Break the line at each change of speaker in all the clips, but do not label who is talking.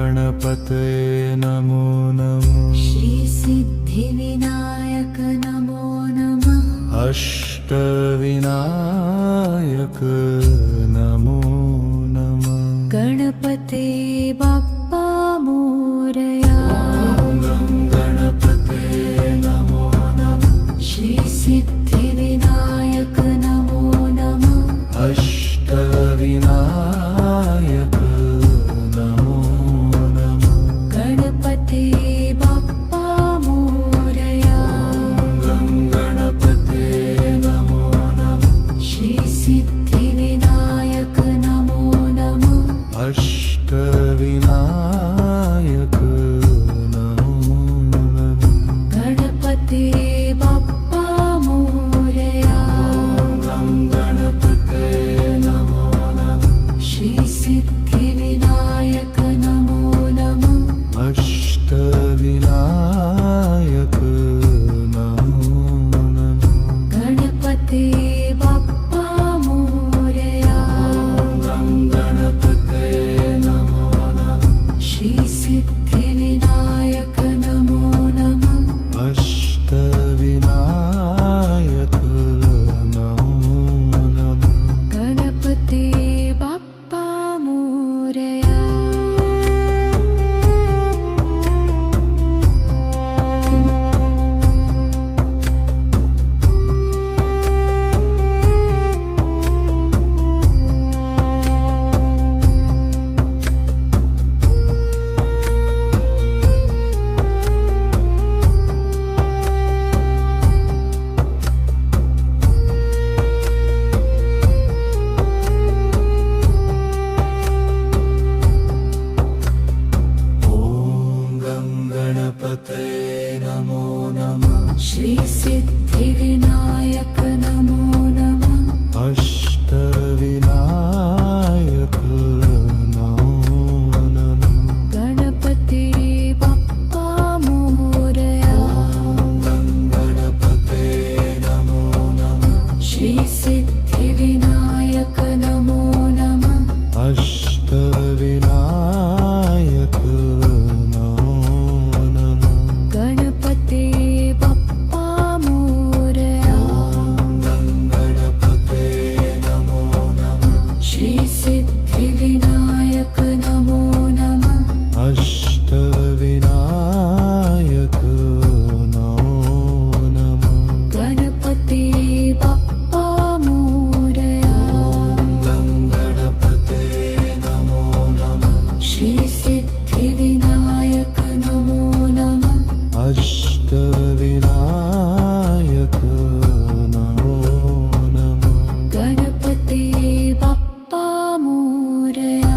गणपते नमो नमः।
श्री सिद्धिविनायक नमो नमः।
अष्टविनायक नमो नमः।
गणपते बाप्पा मोरया।
गणपते नमो नमः।
श्री सिद्धिविनायक नमो नमः।
अष्टविनायक नमो नमः।
गणपते बाप्पा मोरया।
गणपते नमो नमः।
श्री सिद्धिविनायक नमो नमः।
अष्टविनायक नमो नमः।
गणपते बाप्पा मोरया।
गणपते नमो नमः।
श्री सिद्धिविनायक नमो नमः।
अष्टविनायक नमो नमः।
गणपते बाप्पा मोरया।
गणपते नमो नमः।
श्री सिद्धिविनायक नमो नमः।
अष्टविनायक नमो नमः।
गणपते बाप्पा मोरया।
गणपते नमो नमः।
श्री सिद्धिविनायक नमो नमः।
अष्टविनायक नमो नमः।
गणपते बाप्पा मोरया।
गणपते नमो नमः।
श्री सिद्धिविनायक नमो नमः।
अष्टविनायक नमो नमः।
गणपते बाप्पा मोरया।
गणपते नमो नमः।
श्री सिद्धिविनायक नमो नमः।
अष्टविनायक नमो नमः।
गणपते बाप्पा मोरया।
गणपते नमो नमः।
श्री सिद्धिविनायक नमो नमः।
अष्टविनायक नमो नमः।
गणपते बाप्पा मोरया।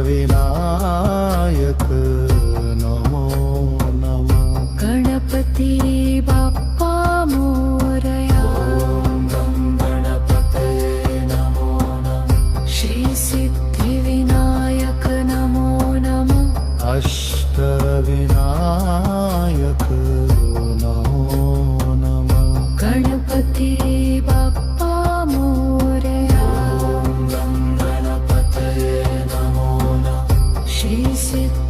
सिद्धिविनायक नमो नमः
गणपती बाप्पा मोरया
ॐ गं गणपतये नमो नमः
श्री सिद्धिविनायक नमो नमः
अष्टविनायक नमो नमः
गणपती बाप्पा मोरया
ॐ गं गणपतये नमो नमः
श्री सिद्ध